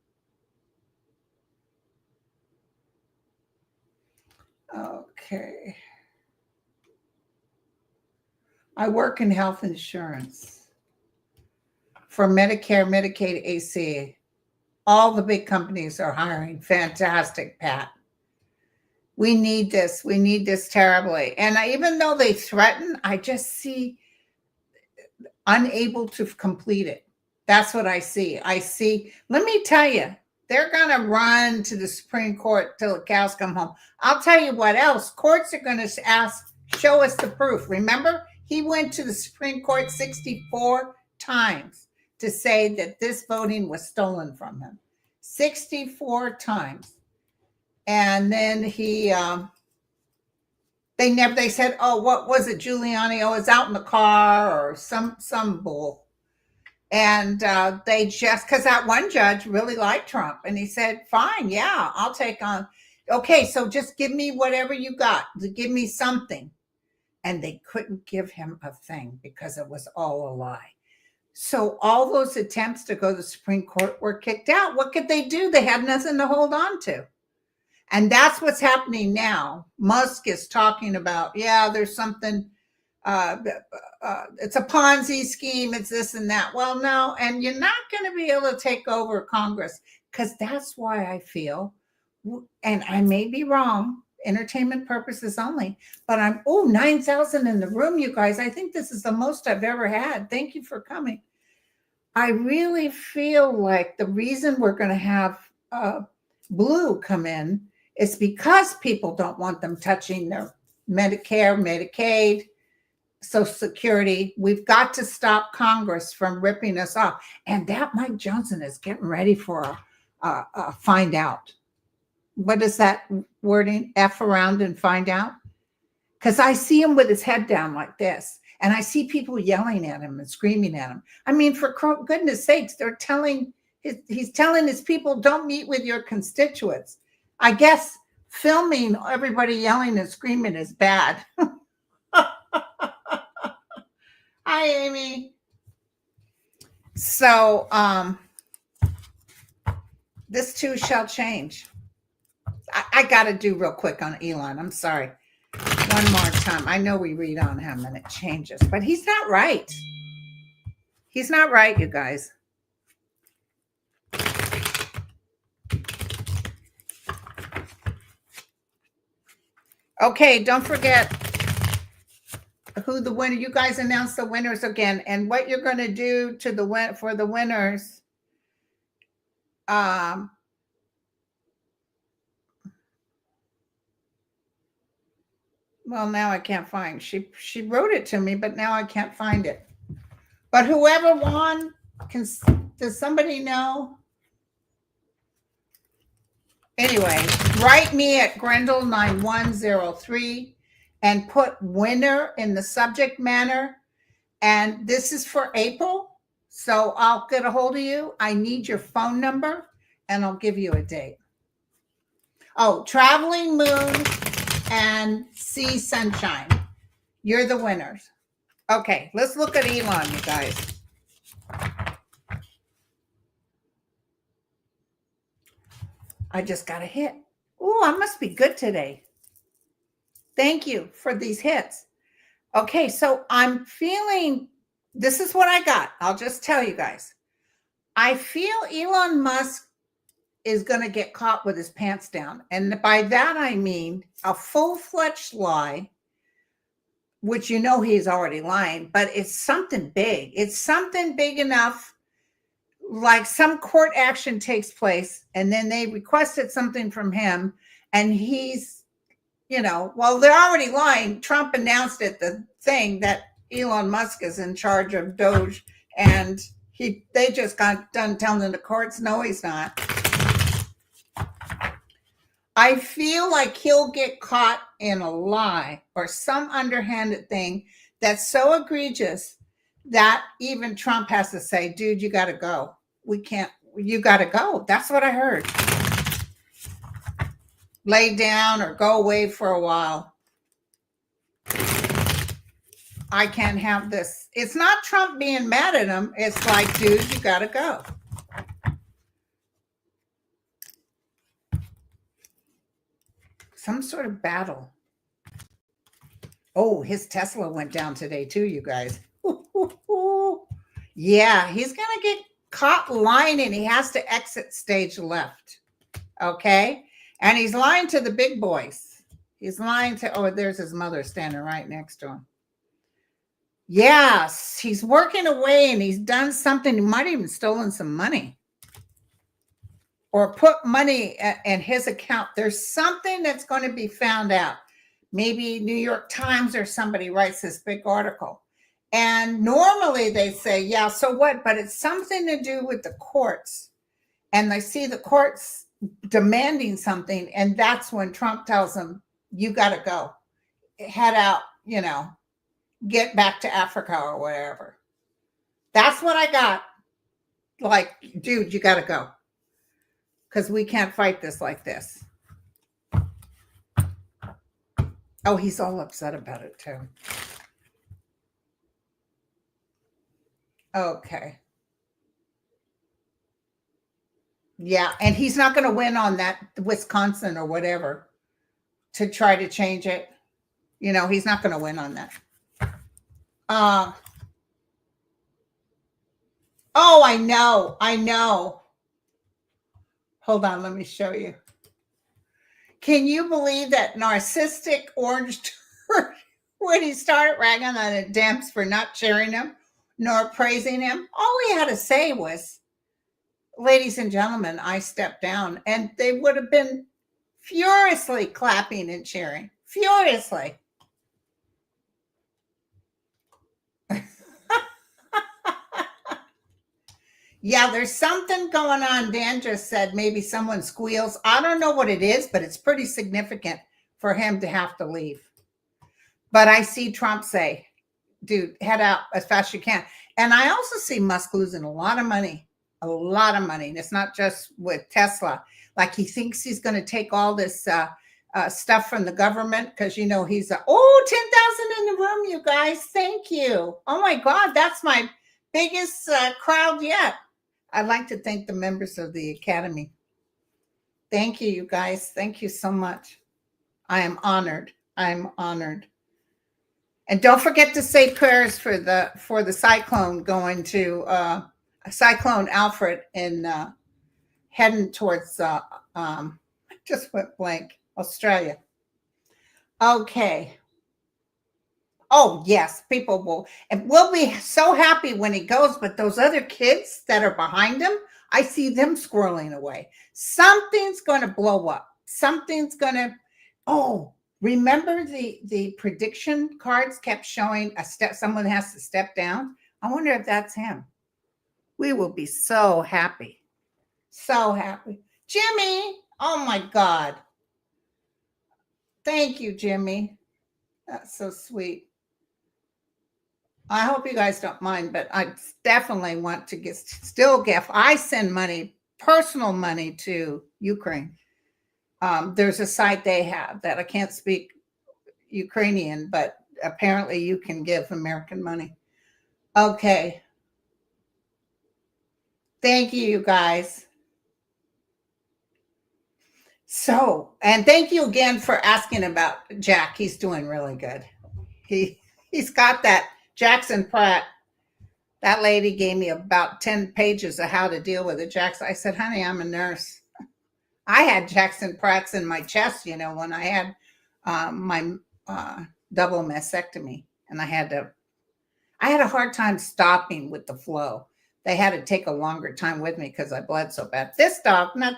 [SPEAKER 1] Okay. I work in health insurance for Medicare, Medicaid, AC. All the big companies are hiring. Fantastic, Pat. We need this. We need this terribly. And even though they threaten, I just see unable to complete it. That's what I see. I see, let me tell you, they're going to run to the Supreme Court till the cows come home. I'll tell you what else. Courts are going to show us the proof. Remember, he went to the Supreme Court 64 times to say that this voting was stolen from him. 64 times. And then they said, oh, what was it, Giuliani? Oh, it's out in the car or some bull. And they just, because that one judge really liked Trump. And he said, fine, yeah, I'll take on. Okay, so just give me whatever you got. Give me something. And they couldn't give him a thing because it was all a lie. So all those attempts to go to the Supreme Court were kicked out. What could they do? They had nothing to hold on to. And that's what's happening now. Musk is talking about, yeah, there's something, it's a Ponzi scheme, it's this and that. Well, no, and you're not going to be able to take over Congress, because that's why I feel, and I may be wrong, entertainment purposes only, but 9,000 in the room, you guys. I think this is the most I've ever had. Thank you for coming. I really feel like the reason we're going to have Blue come in is because people don't want them touching their Medicare, Medicaid, Social Security. We've got to stop Congress from ripping us off. And that Mike Johnson is getting ready for a find out. What is that wording? F around and find out? Because I see him with his head down like this. And I see people yelling at him and screaming at him. I mean, for goodness sakes, he's telling his people, don't meet with your constituents. I guess filming everybody yelling and screaming is bad. Hi, Amy. So, this too shall change. I got to do real quick on Elon. I'm sorry. One more time. I know we read on him and it changes, but he's not right. He's not right, you guys. Okay, don't forget who the winner. You guys announced the winners again, and what you're going to do to the win for the winners. Well, now I can't find. She wrote it to me, but now I can't find it. But whoever won, does somebody know? Anyway, write me at Grendel9103 and put winner in the subject matter. And this is for April. So I'll get a hold of you. I need your phone number and I'll give you a date. Oh, Traveling Moon and Sea Sunshine. You're the winners. Okay, let's look at Elon, you guys. I just got a hit. Oh, I must be good today. Thank you for these hits. Okay, so I'm feeling, this is what I got. I'll just tell you guys. I feel Elon Musk is going to get caught with his pants down. And by that, I mean a full-fledged lie, which you know he's already lying, but it's something big. It's something big enough, like some court action takes place, and then they requested something from him, and he's, well, they're already lying. Trump announced at the thing that Elon Musk is in charge of Doge, and they just got done telling the courts, no, he's not. I feel like he'll get caught in a lie or some underhanded thing that's so egregious that even Trump has to say, dude, you got to go. You got to go. That's what I heard. Lay down or go away for a while. I can't have this. It's not Trump being mad at him. It's like, dude, you got to go. Some sort of battle. Oh, his Tesla went down today too, you guys. Yeah, he's going to get caught lying and he has to exit stage left. Okay? And he's lying to the big boys. He's lying to, there's his mother standing right next to him. Yes, he's working away and he's done something. He might have even stolen some money or put money in his account. There's something that's going to be found out. Maybe New York Times or somebody writes this big article. And normally they say, yeah, so what? But it's something to do with the courts. And they see the courts demanding something. And that's when Trump tells them, you got to go. Head out, get back to Africa or whatever. That's what I got. Like, dude, you got to go. Because we can't fight this like this. Oh, he's all upset about it too. Okay. Yeah, and he's not going to win on that Wisconsin or whatever to try to change it. He's not going to win on that. Oh, I know. Hold on, let me show you. Can you believe that narcissistic orange turd, when he started ragging on the Dems for not cheering him nor praising him, all he had to say was, ladies and gentlemen, I stepped down. And they would have been furiously clapping and cheering. Furiously. Yeah, there's something going on. Dan just said maybe someone squeals. I don't know what it is, but it's pretty significant for him to have to leave. But I see Trump say, dude, head out as fast as you can. And I also see Musk losing a lot of money. And it's not just with Tesla. Like he thinks he's going to take all this stuff from the government because he's 10,000 in the room, you guys. Thank you. Oh my God, that's my biggest crowd yet. I'd like to thank the members of the Academy. Thank you, you guys. Thank you so much. I am honored. I'm honored. And don't forget to say prayers for the cyclone going to Cyclone Alfred in heading towards just went blank, Australia. Okay. Oh yes, people will, and we'll be so happy when he goes. But those other kids that are behind him, I see them squirreling away. Something's going to blow up. Something's going to. Oh, remember the prediction cards kept showing a step. Someone has to step down. I wonder if that's him. We will be so happy. So happy. Jimmy, oh my God. Thank you, Jimmy. That's so sweet. I hope you guys don't mind, but I definitely want to still give. I send money, personal money to Ukraine. There's a site they have that I can't speak Ukrainian, but apparently you can give American money. Okay. Thank you, you guys. So, and thank you again for asking about Jack. He's doing really good. He's got that Jackson Pratt. That lady gave me about 10 pages of how to deal with it. Jackson, I said, honey, I'm a nurse. I had Jackson Pratt's in my chest, when I had my double mastectomy, and I had a hard time stopping with the flow. They had to take a longer time with me because I bled so bad. This dog, as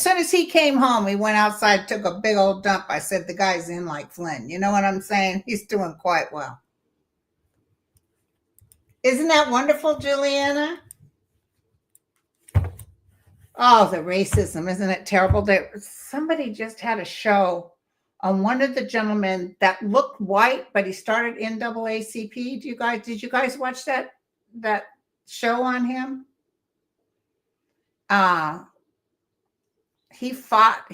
[SPEAKER 1] soon as he came home, he went outside, took a big old dump. I said, the guy's in like Flynn. You know what I'm saying? He's doing quite well. Isn't that wonderful, Juliana? Oh, the racism. Isn't it terrible? Somebody just had a show on one of the gentlemen that looked white, but he started NAACP. Did you guys watch that show on him? He fought,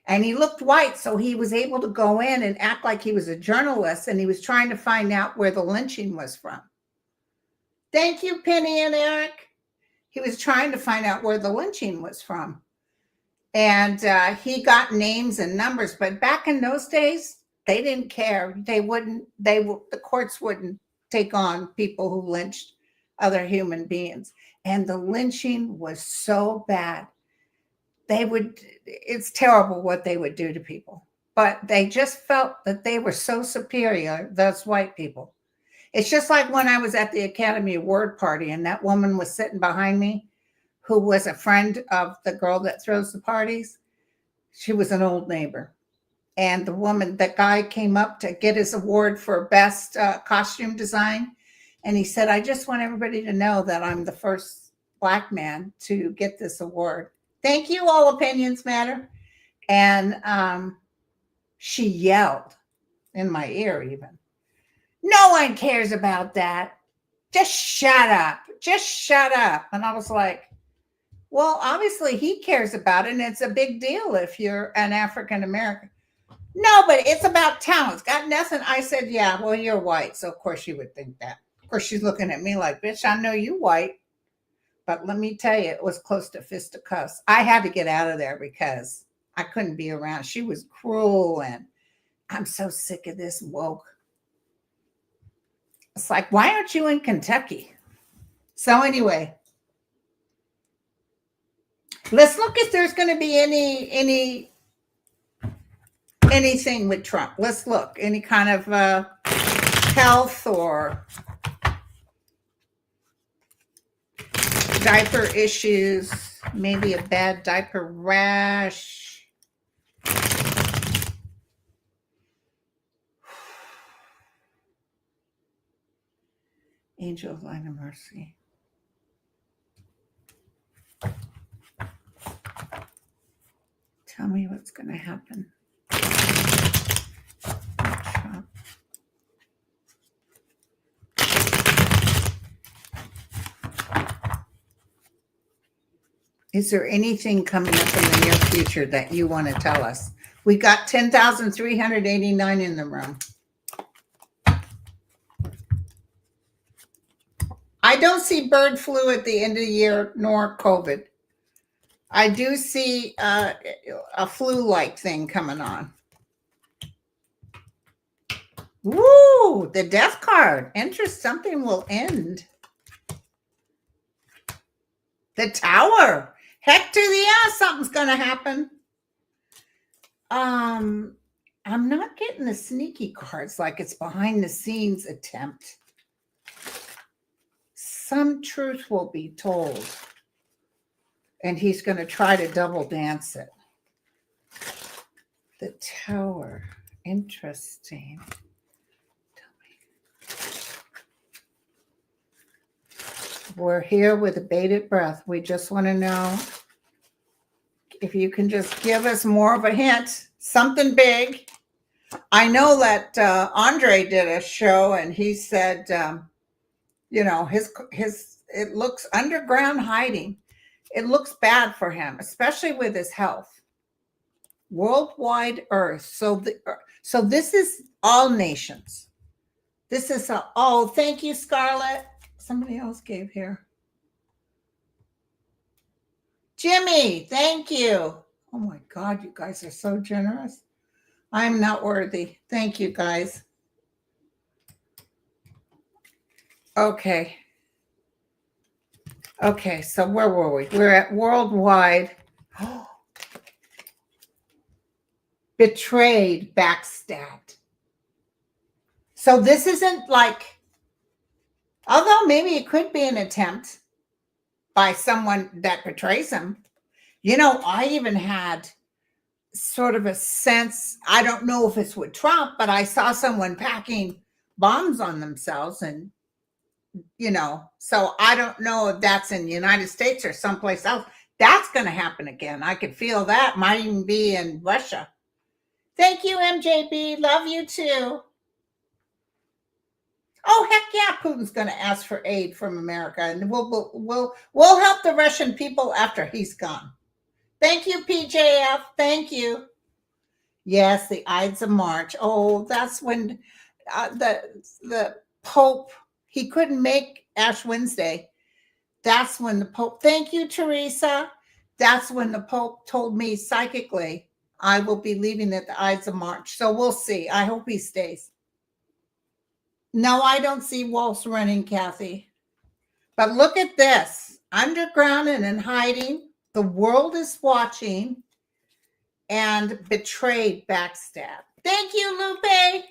[SPEAKER 1] and he looked white. So he was able to go in and act like he was a journalist, and he was trying to find out where the lynching was from. Thank you, Penny and Eric. He was trying to find out where the lynching was from. And he got names and numbers, but back in those days, they didn't care. The courts wouldn't take on people who lynched other human beings. And the lynching was so bad. It's terrible what they would do to people, but they just felt that they were so superior, those white people. It's just like when I was at the Academy Award party and that woman was sitting behind me, who was a friend of the girl that throws the parties. She was an old neighbor. And the guy came up to get his award for best costume design. And he said, I just want everybody to know that I'm the first Black man to get this award. Thank you, All Opinions Matter. And she yelled in my ear even, no one cares about that. Just shut up. Just shut up. And I was like, well, obviously he cares about it, and it's a big deal if you're an African American. No, but it's about talent. It's got nothing. I said, yeah, well, you're white, so of course you would think that. Of course, she's looking at me like, bitch, I know you white. But let me tell you, it was close to fisticuffs. I had to get out of there because I couldn't be around. She was cruel, and I'm so sick of this woke. It's like, why aren't you in Kentucky? So anyway, let's look if there's going to be anything with Trump. Let's look. Any kind of health or diaper issues, maybe a bad diaper rash. Angel of Light and Mercy. Tell me what's going to happen. Trump. Is there anything coming up in the near future that you want to tell us? We got 10,389 in the room. I don't see bird flu at the end of the year nor COVID. I do see a flu-like thing coming on. Woo! The death card. Interest, something will end. The Tower. Heck to the ass, something's going to happen. I'm not getting the sneaky cards like it's behind the scenes attempt. Some truth will be told. And he's going to try to double dance it. The Tower. Interesting. We're here with a bated breath. We just want to know if you can just give us more of a hint, something big. I know that Andre did a show and he said, it looks underground hiding. It looks bad for him, especially with his health. Worldwide Earth. So this is all nations. This is thank you, Scarlett. Somebody else gave here. Jimmy, thank you. Oh my God, you guys are so generous. I'm not worthy. Thank you, guys. Okay. Okay, so where were we? We're at worldwide. Betrayed, backstabbed. So this isn't like, although maybe it could be an attempt by someone that betrays him. I even had sort of a sense, I don't know if it's with Trump, but I saw someone packing bombs on themselves and, so I don't know if that's in the United States or someplace else. That's going to happen again. I could feel that. Might even be in Russia. Thank you, MJB. Love you too. Oh, heck yeah, Putin's going to ask for aid from America, and we'll help the Russian people after he's gone. Thank you, PJF. Thank you. Yes, the Ides of March. Oh, that's when the Pope, he couldn't make Ash Wednesday. That's when the Pope, thank you, Teresa. That's when the Pope told me psychically, I will be leaving at the Ides of March. So we'll see. I hope he stays. No, I don't see wolves running, Kathy. But look at this. Underground and in hiding. The world is watching. And betrayed, backstab. Thank you, Lupe.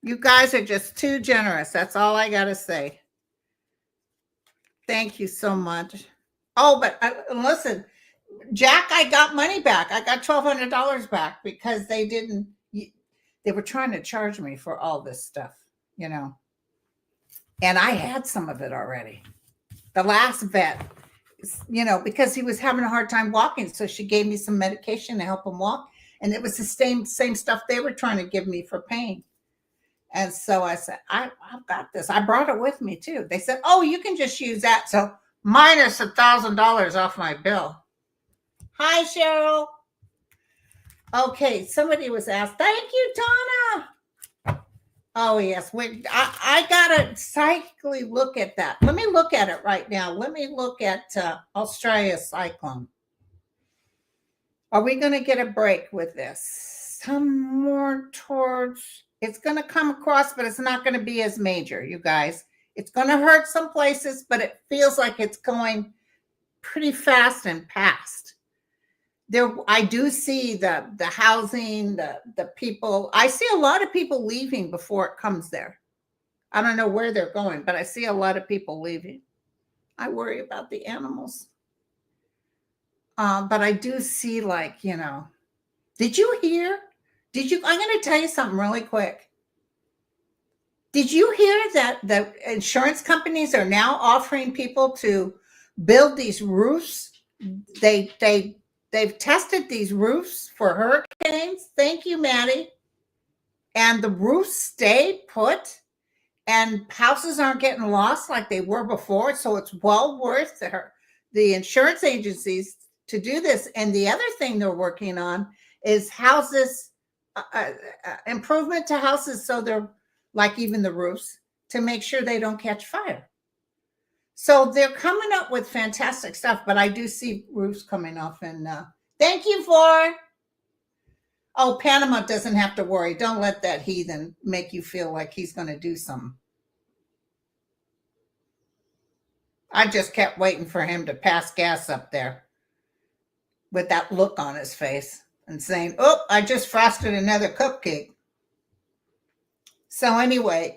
[SPEAKER 1] You guys are just too generous. That's all I got to say. Thank you so much. Oh, but listen, Jack, I got money back. I got $1,200 back because they were trying to charge me for all this stuff, And I had some of it already. The last vet, because he was having a hard time walking. So she gave me some medication to help him walk. And it was the same stuff they were trying to give me for pain. And so I said, I've got this. I brought it with me too. They said, oh, you can just use that. So minus $1,000 off my bill. Hi, Cheryl. Okay, somebody was asked, thank you, Donna. Oh, yes. I got to psychically look at that. Let me look at it right now. Let me look at Australia cyclone. Are we going to get a break with this? Some more towards, it's going to come across, but it's not going to be as major, you guys. It's going to hurt some places, but it feels like it's going pretty fast and past. I do see the housing, the people. I see a lot of people leaving before it comes there. I don't know where they're going, but I see a lot of people leaving. I worry about the animals. But I do see did you hear? I'm going to tell you something really quick. Did you hear that the insurance companies are now offering people to build these roofs? They've tested these roofs for hurricanes. Thank you, Maddie. And the roofs stay put and houses aren't getting lost like they were before. So it's well worth the insurance agencies to do this. And the other thing they're working on is houses, improvement to houses, so they're like even the roofs, to make sure they don't catch fire. So they're coming up with fantastic stuff, but I do see roofs coming off. And thank you for. Oh, Panama doesn't have to worry. Don't let that heathen make you feel like he's going to do something. I just kept waiting for him to pass gas up there with that look on his face and saying, "Oh, I just frosted another cupcake." So anyway,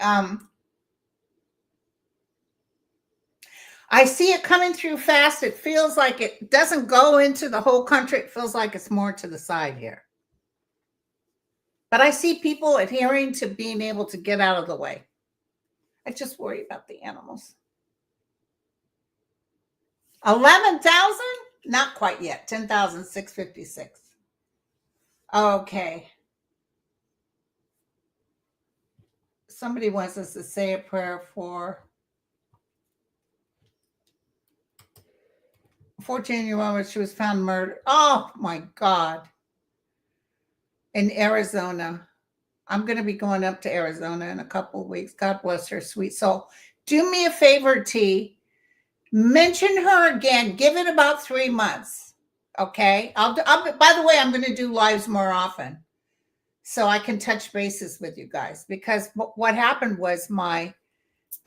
[SPEAKER 1] I see it coming through fast. It feels like it doesn't go into the whole country. It feels like it's more to the side here. But I see people adhering to being able to get out of the way. I just worry about the animals. 11,000? Not quite yet. 10,656. Okay. Somebody wants us to say a prayer for 14-year-old. She was found murdered. Oh my God. In Arizona. I'm going to be going up to Arizona in a couple of weeks. God bless her sweet soul. Do me a favor, T. Mention her again. Give it about 3 months. Okay. I'll by the way, I'm going to do lives more often so I can touch bases with you guys, because what happened was my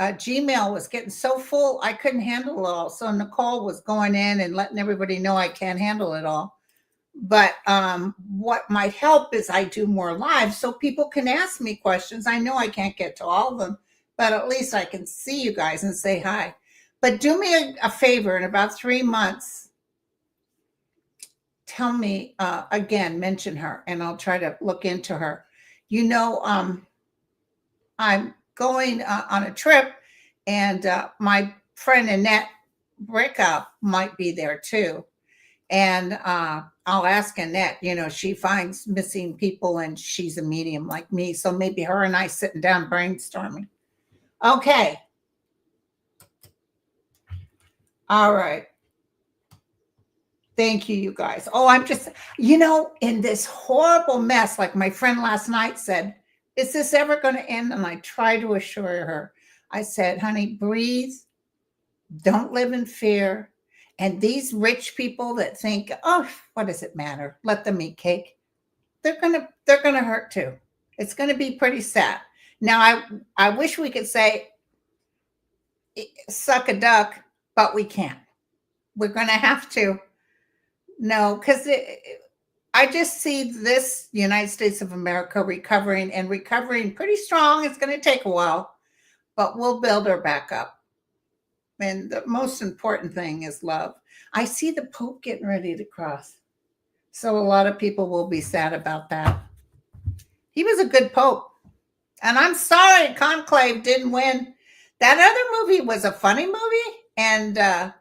[SPEAKER 1] Gmail was getting so full I couldn't handle it all. So Nicole was going in and letting everybody know I can't handle it all. But what might help is I do more lives so people can ask me questions. I know I can't get to all of them, but at least I can see you guys and say hi. But do me a favor, in about 3 months, tell me again, mention her, and I'll try to look into her. You know, I'm going on a trip, and my friend Annette Brickup might be there too. And I'll ask Annette, you know, she finds missing people and she's a medium like me. So maybe her and I sitting down brainstorming. Okay. All right. Thank you, you guys. Oh, I'm just, you know, in this horrible mess, like my friend last night said, is this ever going to end? And I try to assure her. I said, honey, breathe. Don't live in fear. And these rich people that think, oh, what does it matter? Let them eat cake. They're gonna hurt too. It's gonna be pretty sad. Now, I wish we could say suck a duck, but we can't. We're gonna have to. No, because I just see this United States of America recovering pretty strong. It's gonna take a while, but we'll build her back up. And the most important thing is love. I see the Pope getting ready to cross. So a lot of people will be sad about that. He was a good Pope. And I'm sorry Conclave didn't win. That other movie was a funny movie. And that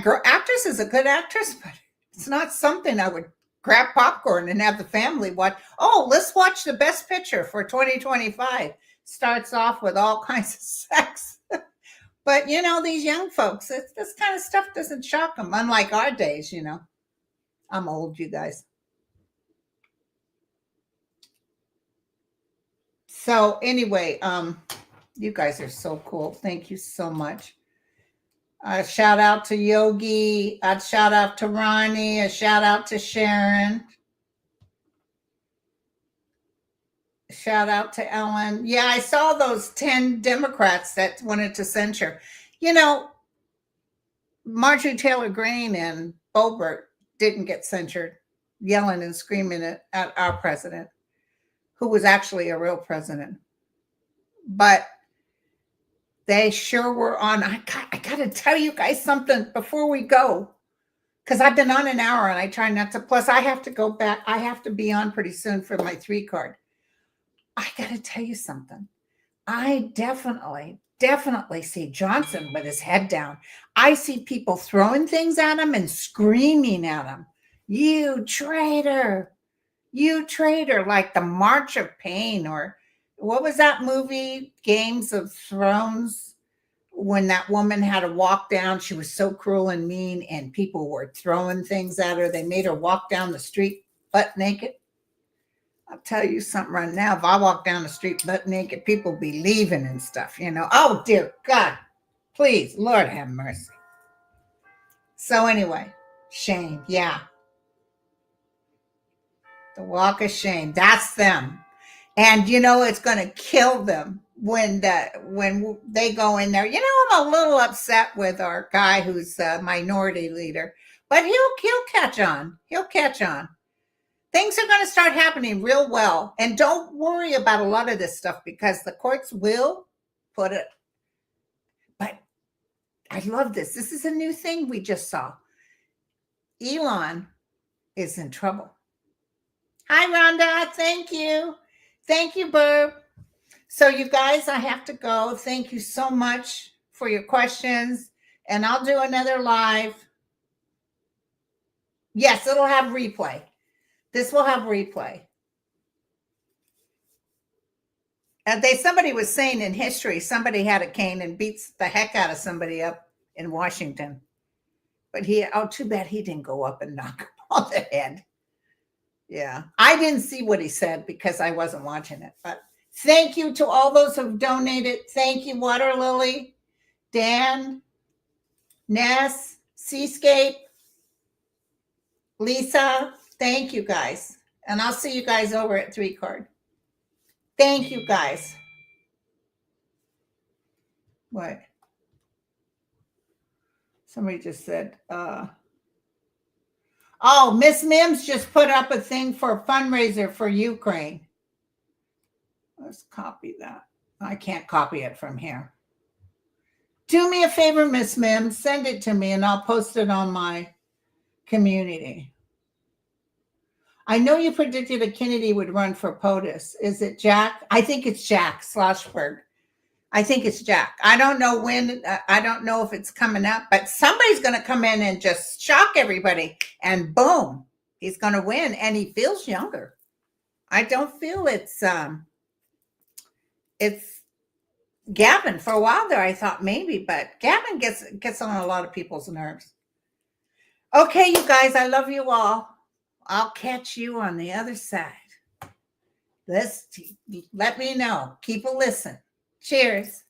[SPEAKER 1] girl actress is a good actress, but it's not something I would grab popcorn and have the family watch. Oh, let's watch the best picture for 2025. Starts off with all kinds of sex. But, you know, these young folks, this kind of stuff doesn't shock them, unlike our days, you know. I'm old, you guys. So anyway, you guys are so cool. Thank you so much. A shout out to Yogi. A shout out to Ronnie. A shout out to Sharon. Shout out to Ellen. Yeah, I saw those 10 Democrats that wanted to censure. You know, Marjorie Taylor Greene and Boebert didn't get censured, yelling and screaming at our president, who was actually a real president. But they sure were on. I got to tell you guys something before we go, because I've been on an hour and I try not to. Plus, I have to go back. I have to be on pretty soon for my 3 card. I got to tell you something. I definitely see Johnson with his head down. I see people throwing things at him and screaming at him. You traitor, like the March of Pain, or what was that movie, Games of Thrones, when that woman had to walk down. She was so cruel and mean, and people were throwing things at her. They made her walk down the street butt naked. I'll tell you something right now. If I walk down the street butt naked, people be leaving and stuff, you know. Oh, dear God. Please, Lord have mercy. So anyway, shame. Yeah. The walk of shame. That's them. And you know it's going to kill them when they go in there. You know, I'm a little upset with our guy who's a minority leader, but he'll catch on. He'll catch on. Things are going to start happening real well. And don't worry about a lot of this stuff because the courts will put it. But I love this. This is a new thing we just saw. Elon is in trouble. Hi, Rhonda. Thank you. Thank you, Burb. So you guys, I have to go. Thank you so much for your questions. And I'll do another live. Yes, it'll have replay. This will have replay. Somebody was saying in history, somebody had a cane and beats the heck out of somebody up in Washington. But too bad he didn't go up and knock him on the head. Yeah, I didn't see what he said because I wasn't watching it. But thank you to all those who've donated. Thank you, Water Lily, Dan, Ness, Seascape, Lisa. Thank you, guys. And I'll see you guys over at 3 Card. Thank you, guys. What? Somebody just said, oh, Miss Mims just put up a thing for a fundraiser for Ukraine. Let's copy that. I can't copy it from here. Do me a favor, Miss Mims. Send it to me and I'll post it on my community. I know you predicted that Kennedy would run for POTUS. Is it Jack? I think it's Jack Schlossberg. I think it's Jack. I don't know when. I don't know if it's coming up, but somebody's going to come in and just shock everybody. And boom, he's going to win. And he feels younger. I don't feel it's Gavin. For a while there, I thought maybe, but Gavin gets on a lot of people's nerves. Okay, you guys, I love you all. I'll catch you on the other side. Let me know. Keep a listen. Cheers.